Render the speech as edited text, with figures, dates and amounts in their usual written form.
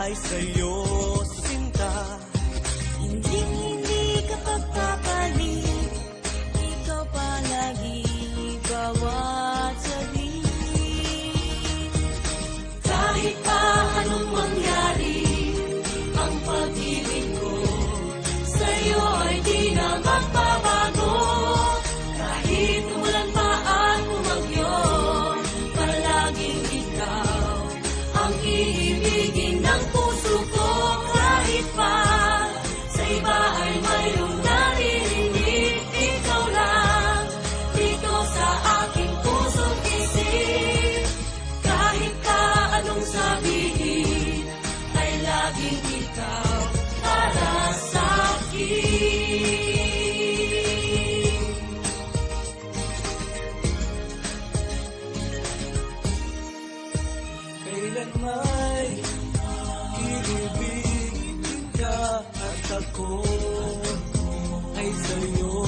ay sa'yo, sinta. Hindi ka pagpapalit, ikaw palagi bawat saglit. Kahit pa anong mangyari, ang pag-ibig ko sa'yo ay di na magbabago. Kahit umulan pa at bumagyo, palaging ikaw ang iibigin ng puso ko. Kahit pa sa iba ay mayroong naririnig, ikaw lang dito sa aking puso't isip. Kahit pa anong sabihin, ay laging ikaw para sa'kin. Kailan may iibigin ka at ako ay sa'yo,